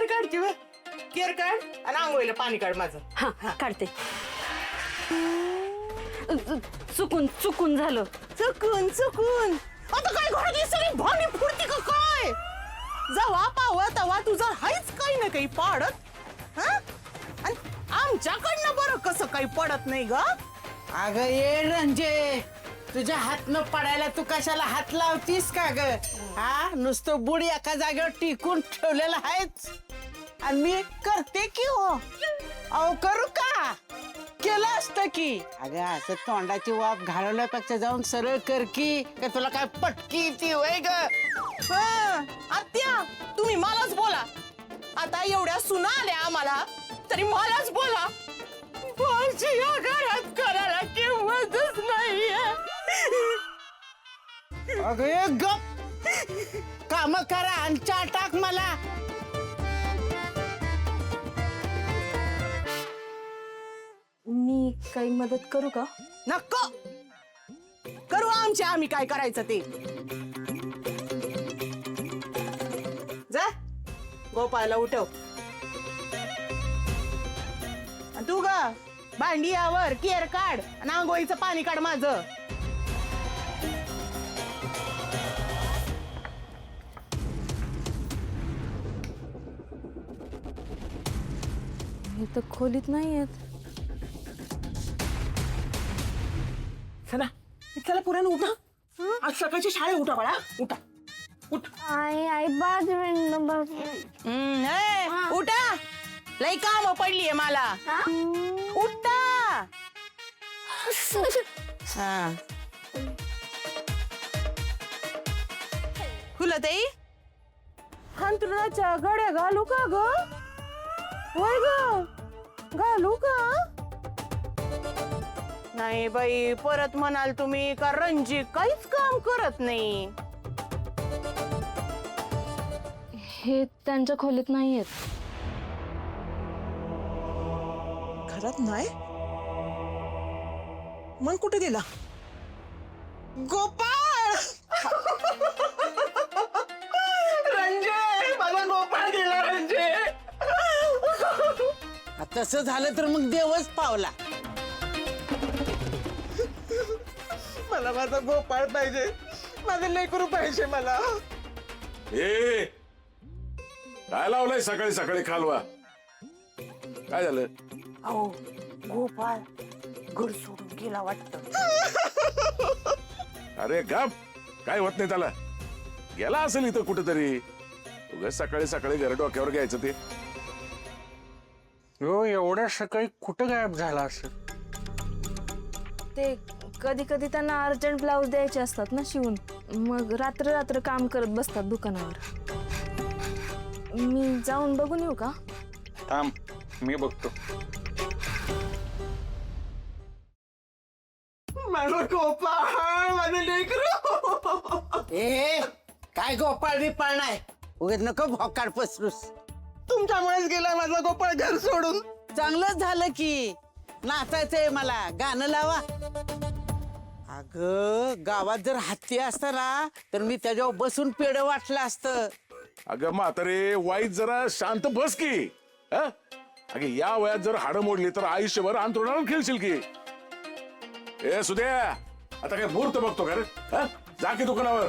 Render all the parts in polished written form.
Care काढची व care काढ आणि आंघोळीला पाणी काढ माझं. हा काढते. चुकून चुकून झालं. चुकून चुकून आता काय घरात सगळी भांडी फुडती का काय? जवा पावा तवा तुझा हायच काही ना काही पाडत हा आणि आमच्याकडनं बरं कसं काही पडत नाही ग. अगं ये रंजे, तुझ्या हात न पडायला तू कशाला हात लावतीस का ग? हा नुसतं बुड एका जागेवर टिकून ठेवलेलं आहेच आणि मी करते की हो. अहो करू का? केलं असतं की. अगं असं तोंडाची वाफ घालवल्यापेक्षा जाऊन सरळ कर की. का तुला काय पटकी ती वय ग? आत्या तुम्ही मलाच बोला. आता एवढ्या सुना आल्या आम्हाला तरी मलाच बोला. माझी या घरात करायला किंमतच नाहीये. अगं ये गप, काम करा आणि चहा टाक मला. मी काही मदत करू का? नको करू आमचे आम्ही काय करायचं ते. जा गोपाळला उठव. आणि तू ग भांडी यावर केअर काढ आणि आंघोळीचं पाणी काढ माझं. हे तर खोलीत नाही आहेत. चला चला पुराण उठा. आज सकाळची शाळा उठा बाळा उठा उठ. आई आई बाज उठा लई काम पडलीये मला. उठा. हा फुलताई अंतरुणाच्या घड्या घालू का ग? होय ग घालू का? नाही बाई परत म्हणाल तुम्ही का रंजी काहीच काम करत नाही. हे त्यांच्या खोलीत नाही आहेत. घरात नाही मग कुठे गेला? गोपाळ रंजे माझा गोपाळ गेला. रंजे तसं झालं तर मग देवच पावला. मला माझा गोपाळ पाहिजे. माझं लेकरू पाहिजे मला. ए काय लावलंय सकाळी सकाळी खालवा? काय झालं? अहो गोपाळ घर सोडून गेला वाटतं. अरे गप, काय होत नाही त्याला. गेला असेल इथं कुठेतरी. उगाच सकाळी सकाळी घर डोक्यावर घ्यायचं ते. हो एवढ्या सकाळी कुठं गायब झाला असेल? ते कधी कधी त्यांना अर्जंट ब्लाऊज द्यायचे असतात ना शिवून. मग रात्र रात्र काम करत बसतात दुकानावर. मी जाऊन बघून येऊ का? थांब मी बघतो. माझा गोपाळ माझं लेकरू. ए काय गोपाळ बिपाळ नाही, उगाच नको भोकाड पसरूस. तुमच्यामुळेच गेला माझा गोपाळ घर सोडून. चांगलंच झालं की. नाचायचंय मला, गाणं लावा. अगं गावात जर हत्ती असता ना तर मी त्याच्यावर बसून पेढं वाटलं असतं. अगं म्हातारे वाईट जरा शांत बस की. अगं या वयात जर हाडं मोडली तर आयुष्यभर अंथरुणावर खेळशील की. ए सुद्या आता काय मुहूर्त बघतो का रे? जा की दुकानावर.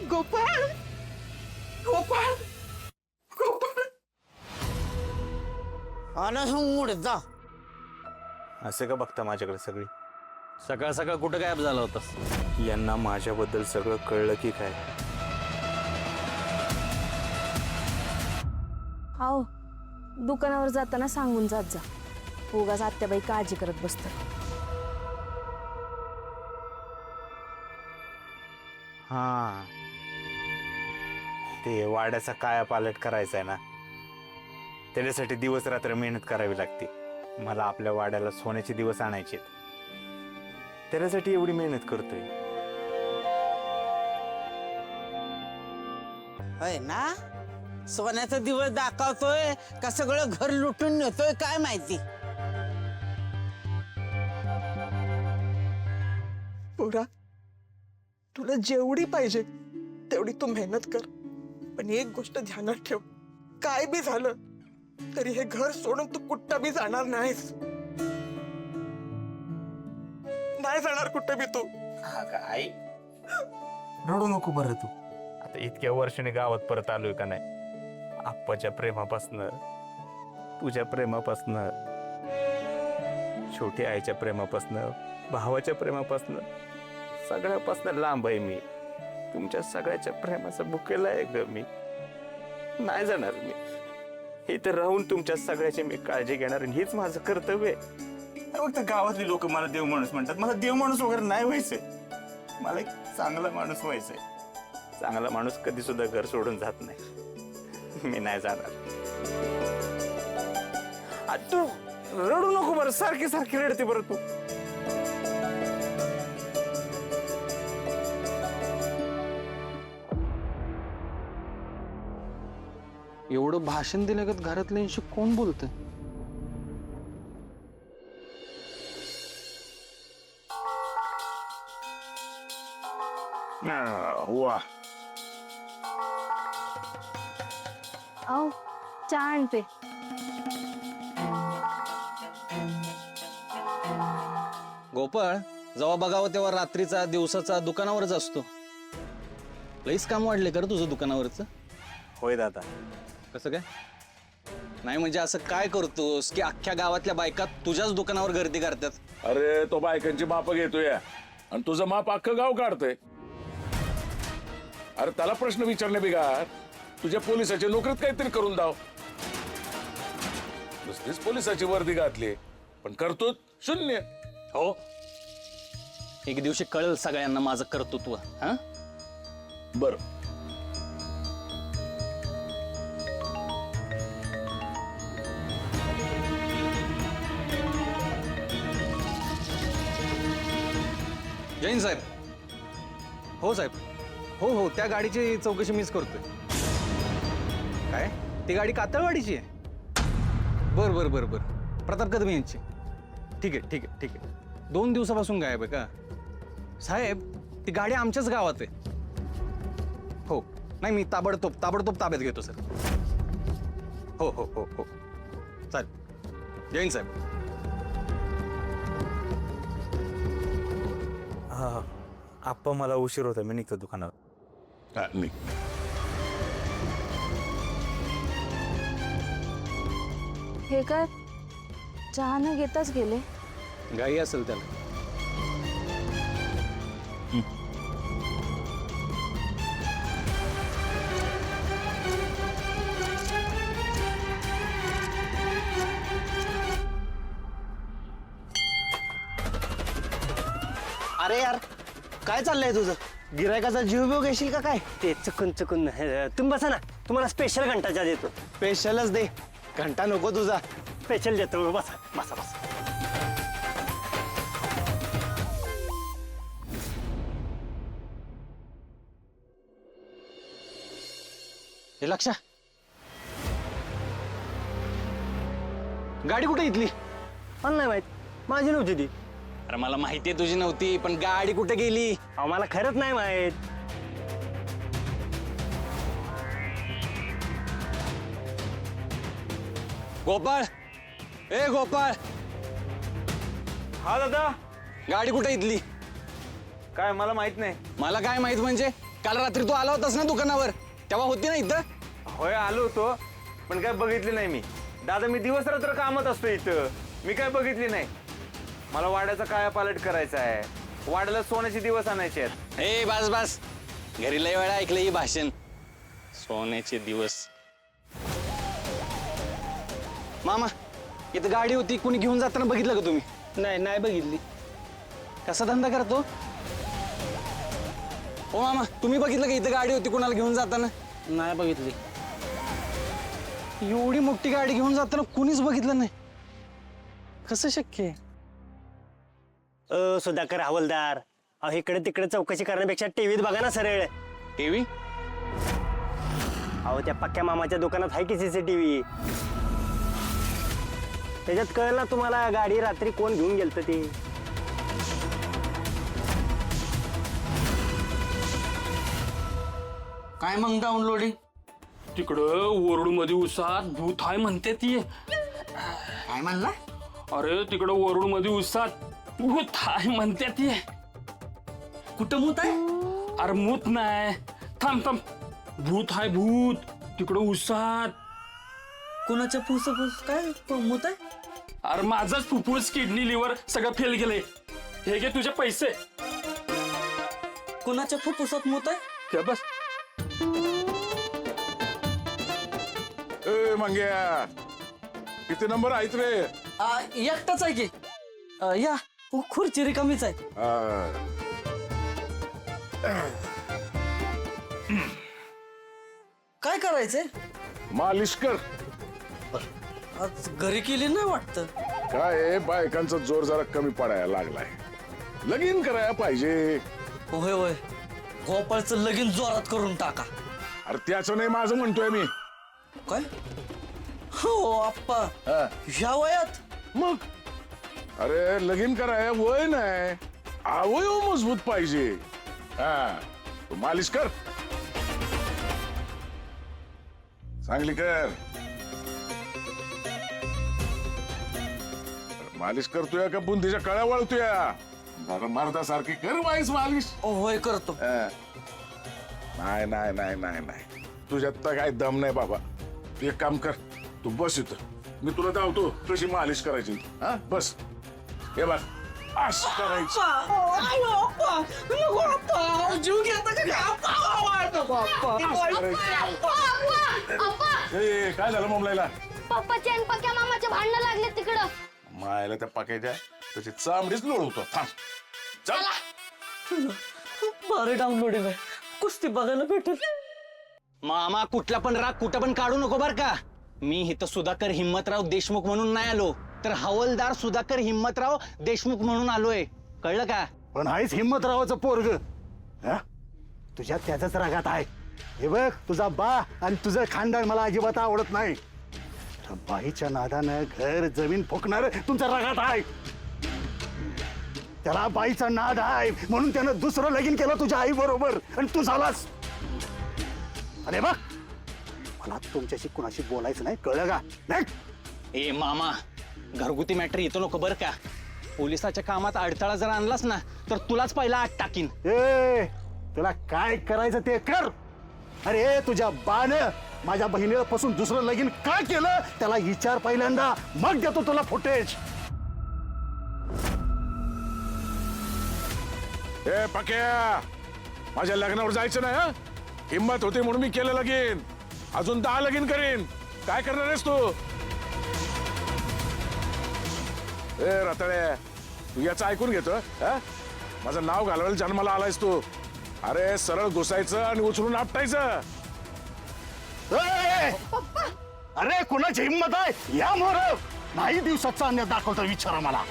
गोपाळ गोपाळ गोपाळ. मूड जा. असे का बघता माझ्याकडे सगळी? सकाळ सकाळ कुठं गायब झाला होतास? यांना माझ्याबद्दल सगळं कळलं की काय? आओ दुकानावर जाताना सांगून जात जा. उगाच आत्याबाई काळजी करत बसतात. हा ते वाड्याचा काया पालट करायचा आहे ना, त्याच्यासाठी दिवस रात्र मेहनत करावी लागते. मला आपल्या वाड्याला सोन्याचे दिवस आणायचे, त्याच्यासाठी एवढी मेहनत करतोय. होय ना, सोन्याचा दिवस दाखवतोय का सगळं घर लुटून नेतोय काय माहिती. पोरा, तुला जेवढी पाहिजे तेवढी तू मेहनत कर, पण एक गोष्ट ध्यानात ठेव, काय बी झालं तरी हे घर सोडून तू कुठं बी जाणार नाहीस. नाही जाणार कुठं बी तू. आई रडू नको बरं तू. आता इतक्या वर्षाने गावात परत आलोय का नाही, आप्पाच्या प्रेमापासनं, तुझ्या प्रेमापासनं, छोटी आईच्या प्रेमापासनं, भावाच्या प्रेमापासनं, सगळ्यापासनं लांब आहे मी. तुमच्या सगळ्याच्या प्रेमाचं भुकेला आहे ग मी. नाही जाणार मी. इथं राहून तुमच्या सगळ्याची मी काळजी घेणार आणि हेच माझं कर्तव्य आहे. फक्त गावातली लोक मला देव माणूस म्हणतात. मला देव माणूस वगैरे नाही व्हायचंय. मला एक चांगला माणूस व्हायचंय. चांगला माणूस कधी सुद्धा घर सोडून जात नाही. मी नाही जाणार. तू रडू नको बरं. सारखी सारखी रडते बरं तू. एवढं भाषण दिल्यागत घरातल्यांशी कोण बोलतंय? वा, आओ चहा आणते. गोपाळ, जेव्हा बघावं तेव्हा रात्रीचा दिवसाचा दुकानावरच असतो. लईच काम वाढले कर तुझं दुकानावरचं. होय दादा. कसं काय? नाही म्हणजे असं काय करतोस की अख्ख्या गावातल्या बायका तुझ्याच दुकानावर गर्दी करतात? अरे तो बायकांची माप घेतोय आणि तुझं माप अख्खं गाव काढतंय. अरे त्याला प्रश्न विचारणे बिगार, तुझ्या पोलिसाच्या नोकरीत काहीतरी करून दाव. नुसतीच पोलिसाची वर्दी घातली पण करतो शून्य. हो, एक दिवशी कळेल सगळ्यांना माझं कर्तृत्व. हा, बर, जैन साहेब. हो साहेब, हो हो, त्या गाडीची चौकशी मीच करतोय. काय? ती गाडी कातळवाडीची आहे? बर बर बर बर, प्रताप कदम यांची. ठीक आहे ठीक आहे ठीक आहे. 2 दिवसापासून गायब आहे का? साहेब, ती गाडी आमच्याच गावात आहे. हो, नाही मी ताबडतोब ताब्यात घेतो सर. हो हो हो हो, चालेल. जैन साहेब. हा, आप्पा मला उशीर होता. मी निघतो दुकानावर. हा, निघ. हे काय चहा न घेताच गेले? घाई असेल त्याला. अरे यार, काय चाललंय तुझं? गिरायकाचा जीव बिव घेशील का काय? ते चुकून तुम्ही बसा ना, तुम्हाला स्पेशल घंटाचा देतो. स्पेशलच दे, घंटा नको तुझा. स्पेशल देतो, बसा बसा बसा. हे लक्षा, गाडी कुठे इथली? मला नाही माहित, माझी नव्हती ती. अरे मला माहिती आहे तुझी नव्हती, पण गाडी कुठे गेली? अहो, मला खरंच नाही माहित. गोपाळ, ए गोपाळ, हा दादा. गाडी कुठे इथली? काय मला माहित नाही. मला काय माहित म्हणजे? काल रात्री तू आला होतास ना दुकानावर, तेव्हा होती ना इथं? होय आलो होतो, पण काय बघितली नाही मी. दादा, मी दिवस रात्र कामात असतो इथं. मी काय बघितली नाही. मला वाड्याचा कायापालट करायचा आहे. वाड्याला सोन्याचे दिवस आणायचे आहेत. ए बस बस, घरी लय वेळा ऐकलं ही भाषण. सोन्याचे दिवस. मामा, इथं गाडी होती, कुणी घेऊन जाताना बघितलं का तुम्ही? नाही बघितली. कसा धंदा करतो? हो मामा, तुम्ही बघितलं का इथं गाडी होती कुणाला घेऊन जाताना? नाही बघितली. एवढी मोठी गाडी घेऊन जाताना कुणीच बघितलं नाही. कसं शक्य आहे? सुधाकर हवलदार, अहो इकडे तिकडे चौकशी करण्यापेक्षा टीव्हीत बघा ना सरळ. टीव्ही? अहो त्या पक्क्या मामाच्या दुकानात आहे की CCTV. त्याच्यात कळलं ना तुम्हाला गाडी रात्री कोण घेऊन गेलत ते. काय मग डाउनलोडिंग? तिकडं वरुड मध्ये उसात भूत आहे म्हणते ती. काय म्हणला? अरे तिकडं वरुड मध्ये उसात भूत आहे म्हणते ती. कुठं मूत आहे? अरे मूत नाही, थांब थांब, भूत आहे भूत तिकडं उसात. कोणाच्या फुसफुस काय मूत आहे? अरे माझाच फुफ्फुस किडनी लिव्हर सगळं फेल गेलंय. हे घे तुझे पैसे. कोणाच्या फुफ्फुसात मूत आहे? घे बस. ए मंग्या, किती नंबर आहेत रे? एकटाच आहे की. या खुर्ची रिकामीच आहे. काय करायचंय? मालिश कर. आज घरी केली नाही वाटतं. काय आहे, बायकांचा जोर जरा कमी पडायला लागलाय. लगीन करायला पाहिजे. होय होय, गोपाळचं लगीन जोरात करून टाका. अरे त्याचं नाही, माझं म्हणतोय मी. काय? हो आप्पा, हा. ह्या वयात? मग अरे लगीन कराय वय नाही, अवयव मजबूत पाहिजे. हा, तू मालिश कर, चांगली कर. मालिश करतोय का बुंदीच्या कळ्या वळतोय? बरं मर्दासारखी कर वाईस मालिश. होय करतो. हा. नाही नाही नाही नाही नाही, तुझ्यात तर काय दम नाही बाबा. तू एक काम कर, तू बस इथं, मी तुला धावतो कशी मालिश करायची. हा बस, हे बघ असं करायचं. जीव घेता ए, काय झालं मुंबईला? पप्पाचे आणि पक्या मामाचे भांडणं लागले तिकडं. मायला त्या पाक्याच्या त्याची चामडीच लोळवतो. थांब, चल. भारी डाउनलोडिंग आहे, कुस्ती बघायला भेटेल. मामा कुठला पण राग कुठं पण काढू नको बर का. मी इथं सुधाकर हिम्मतराव देशमुख म्हणून नाही आलो, तर हवालदार सुधाकर हिम्मतराव देशमुख म्हणून आलोय. कळलं का? पण आहेच हिम्मतरावाचं पोरग. तुझ्या त्याच्याच रागात आहे. हे बघ, तुझा बा आणि तुझं खानदान मला अजिबात आवडत नाही. त्या बाईच्या नादानं घर जमीन फुकणार तुमच्या रागात आहे. त्याला बाईचा नाद आहे म्हणून त्यानं दुसरं लगीन केलं तुझ्या आई बरोबर आणि तू झालास. अरे बघ, मला तुमच्याशी कुणाशी बोलायचं नाही, कळलं का? नाही. ए मामा, घरगुती मॅटर येतो नको बर का. पोलिसाच्या कामात अडथळा जर आणलास ना तर तुलाच पहिला आत टाकीन. ए, तुला काय करायचं ते कर. अरे तुझ्या बानं माझ्या बहिणीपासून दुसरं लगीन का केलं त्याला विचार पहिल्यांदा, मग देतो तुला फुटेज. ए पक्या, माझ्या लग्नावर जायचं नाही. हा, हिम्मत होती म्हणून मी केलं लगीन, अजून 10 लगीन करीन. काय करणार आहेस तू? ए रताळे, तू याचं ऐकून घेतो? माझं नाव घालवायला जन्माला आलायस तू. अरे सरळ घुसायचं आणि उचलून आपटायचं. ए, अरे कुणाची हिंमत आहे या मोर? नाही दिवसाचा अन्याय दाखवता विचारा मला.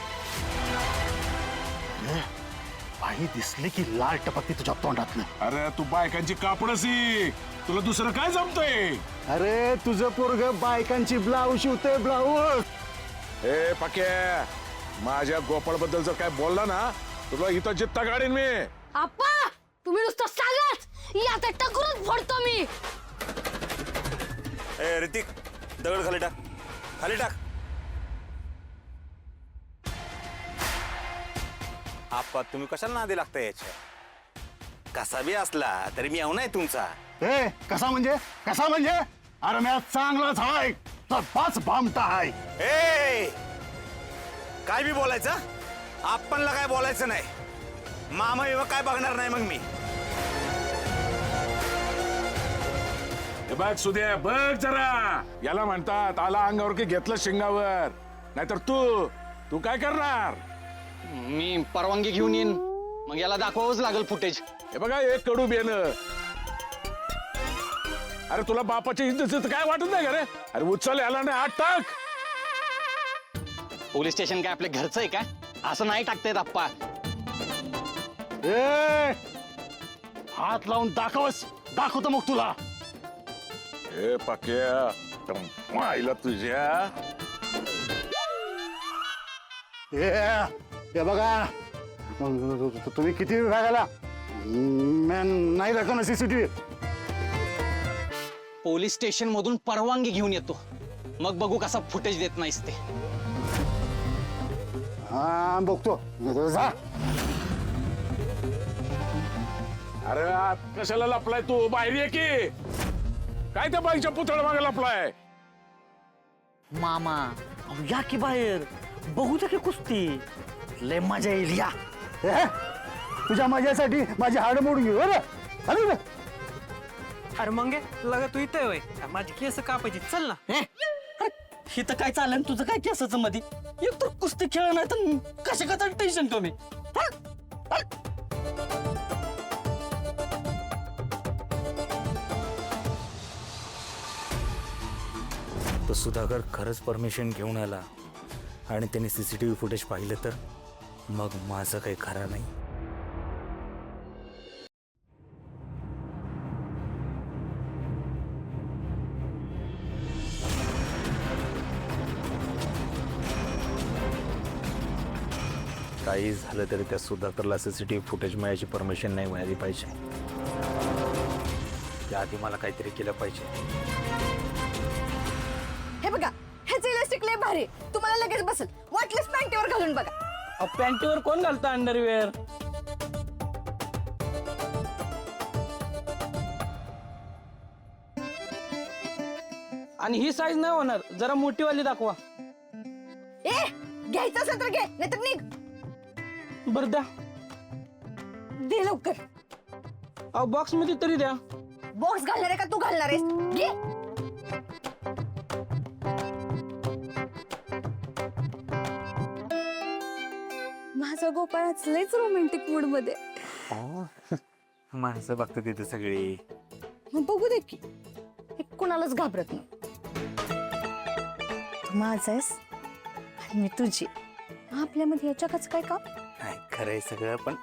बाई दिसली की लाल टपकती तुझ्या तोंडात. अरे तू बायकांची कापडसी, तुला दुसरं काय जमतंय? अरे तुझं पोरग बायकांची ब्लाऊज शिवते ब्लाऊज. ए पक्या, माझ्या गोपाळ बद्दल जर काय बोलला ना तुला इथं जित्ता गाडीन मी. आप्पा तुम्ही नुसतं सांगाच, आता टकरून फोडतो मी. ए ऋतिक, दगड खाली टाक, खाली टाक. आप्पा तुम्ही कशाला नादी लागता याच्या? कसा बी असला तरी मी येऊ नाही तुमचा. ए कसा म्हणजे? कसा म्हणजे? अरे मी चांगलाच आहे, तर पाच भामटा आहे. ए काय बी बोलायचं? आपणला काय बोलायचं नाही. मामा बिमा काय बघणार नाही मग मी. हे बघ सुद्या, बघ जरा, याला म्हणतात आला अंगावर की घेतलं शिंगावर. नाहीतर तू काय करणार? मी परवानगी घेऊन येईन, मग याला दाखवावंच लागेल फुटेज. हे बघा, एक कडू बेन. अरे तुला बापाची इज्जत काय वाटत नाही का रे? अरे उचल याला नाही, आत टाक. पोलीस स्टेशन काय आपल्या घरचं आहे का? असं नाही टाकतायत आप्पा. ए हात लावून दाखवच, दाखवतो मग तुला. हे पाक्या मायला तुझ्या हे बघा तुम्ही किती विभागाला नाही दाखवणार सीसीटीव्ही. पोलीस स्टेशन मधून परवानगी घेऊन येतो, मग बघू कसा फुटेज देत नाहीस ते. हा बघतो जा. अरे आत कशाला लपलाय तू? बाहेर ये की. काय त्या बाईच्या पुतळ्या मागे लपलाय? मामा अहो या की बाहेर बघू दे की कुस्ती, लय मजा येईल या. हे, तुझ्या मजासाठी माझी हाड मोडून घेऊ बरं. अरे बे. अरे मग लगा तू इथे होय, माझी केस कापायची, चल ना. हे तर काय चालेल तुझं काय केसाचं मध्ये, एक तर कुस्ती खेळ नाही तर कशा टेन्शन कमी. तो सुधाकर खरंच परमिशन घेऊन आला आणि त्याने सीसीटीव्ही फुटेज पाहिलं तर मग माझं काही खरं नाही. काही झालं तरी त्या सुधाकरला सीसीटीव्ही फुटेज मिळायची परमिशन नाही मिळाली पाहिजे. त्याआधी मला काहीतरी केलं पाहिजे. हे बघा, हे इलास्टिक लय भारी, तुम्हाला लगेच बसेल. वाटलेस पॅन्टीवर घालून बघा. पॅन्टीवर कोण घालतं अंडरवेअर? आणि ही साईज नाही होणार, जरा मोठीवाली दाखवा. ए घ्यायचं असेल तर घे, नाहीतर निघ. बरं द्या. दे लवकर. बॉक्स मध्ये तरी द्या. बॉक्स घालणार आहे का तू घालणार आहेस? घे. माझा गोपाळच लयच रोमॅन्टिक मूड मध्ये. माणसं बघतात तिथे सगळी. मग बघू दे की, हे कुणालाच घाबरत नाही. तू माझा आहेस आणि मी तुझी. आपल्यामध्ये या जगाचं काय काम? नाही खरंय सगळं, पण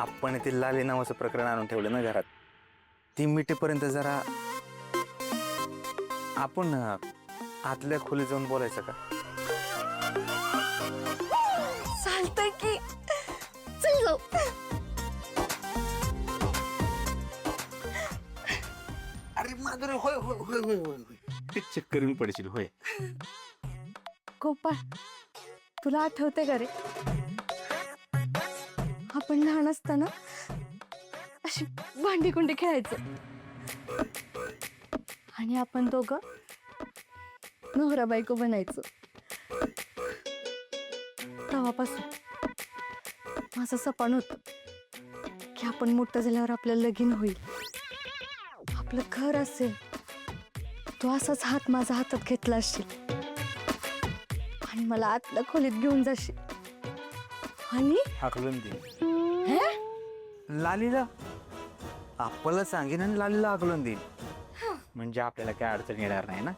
आपण ते लाली नावाचं प्रकरण आणून ठेवलं ना घरात, ती मिटेपर्यंत जरा आपण आतल्या खोलीत जाऊन बोलायचं का? चालतंय की, चल जाऊ. अरे माधुरी, होय होय होय होय होय, चक्कर येऊन पडशील. होय गोपाळ, तुला आठवते का रे, आपण लहान असताना अशी भांडी कुंडी खेळायचं आणि आपण दोघं नवरा बायको बनायचो. तेव्हापासून माझं सपन होतं की आपण मोठं झाल्यावर आपलं लगीन होईल, आपलं घर असेल, तू असाच हात माझा हातात घेतला असशील आणि मला आतल्या खोलीत घेऊन जाशील आणि हाकलून दे लालीला. आपल्याला सांगेन आणि लालीला हाकलून देईन, म्हणजे आपल्याला काय अडचण येणार नाही ना.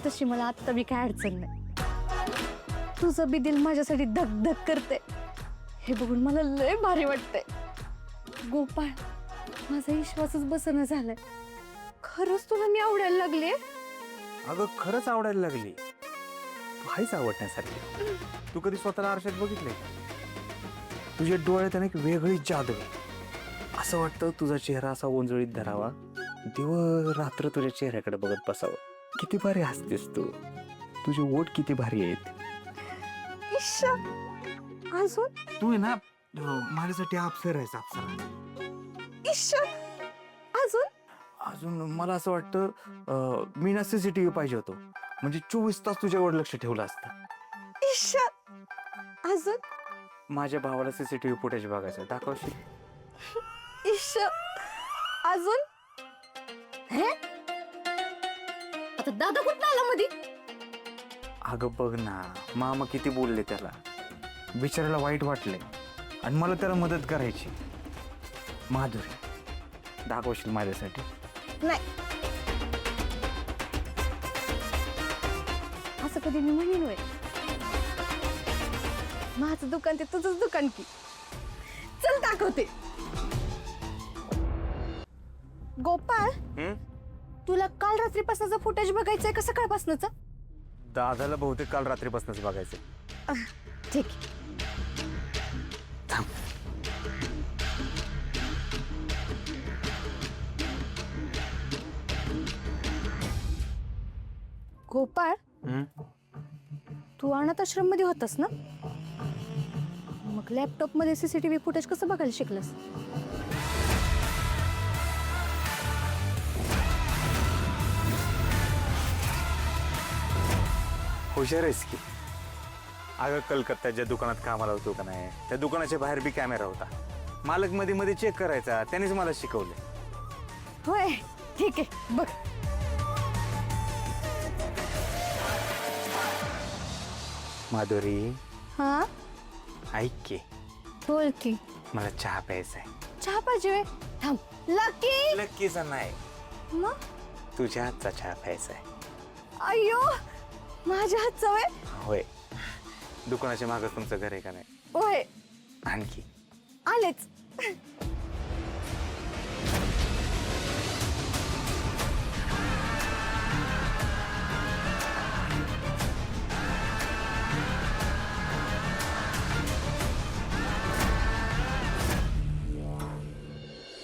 तशी मला आत्ता बी काय अडचण नाही. तुझं बी दिल माझ्यासाठी धक धक करते, हे बघून मला लय भारी वाटतंय. गोपाळ, माझा विश्वासच बसना झालाय. खरंच तुला मी आवडायला लागले. अगं खरंच आवडायला लागली. तू आहेच आवडण्यासारखी. तू कधी स्वतःला आरशात बघितले? तुझ्या डोळ्यात एक वेगळी जादू आहे. असं वाटतं तुझा चेहरा असा ओंजळीत धरावा, दिवस रात्र तुझ्या चेहऱ्याकडे बघत बसावं. किती भारी हसतेस तू, तुझे ओठ किती भारी आहेत. अजून तू आहे ना माझ्यासाठी अप्सर आहेस, अप्सरा. अजून अजून मला असं वाटतं मी ना सीसीटीव्ही पाहिजे होतो, म्हणजे 24 तास तुझ्यावर लक्ष ठेवलं असतं. अजून माझ्या भावाला सीसीटीव्ही फुटेज बघायचं, दाखवशील? अजून हे आता दादा कुठं आला मध्ये? अगं बघ ना, मामा किती बोलले त्याला, बिचाराला वाईट वाटले आणि मला त्याला मदत करायची. माधुरी, दाखवशील माझ्यासाठी? नाही, असं कधी मी म्हणेन होय? माझं दुकान ते तुझंच दुकान की. चल दाखवते. गोपाळ, तुला काल रात्रीपासूनचा फुटेज बघायचंय का सकाळपासूनचा? दादाला बहुतेक काल रात्रीपासूनच बघायचं. ठीक आहे. गोपाळ, तू अनाथ आश्रम मध्ये होतास ना? मग लॅपटॉप मध्ये सीसीटीव्ही फुटेज कसं बघायला शिकलास? हुशार आहेस की. अगं कलकत्त्यात ज्या दुकानात कामाला होतो का नाही, त्या दुकानाच्या बाहेर बी कॅमेरा होता. मालक मध्ये मध्ये चेक करायचा, त्यानेच मला शिकवले. होय, ठीक आहे, बघ. माधुरी, हा, ऐक की, बोल की. मला चहा प्यायचा आहे. चहा पाहिजे व्हय? थांब. लकी. लकीचा नाही, मग तुझ्या हातचा चहा प्यायचा आहे. अय्यो, माझ्या हातचा व्हय? होय. दुकानाच्या मागं तुमचं घर आहे का नाही? होय. आणखी आलेच.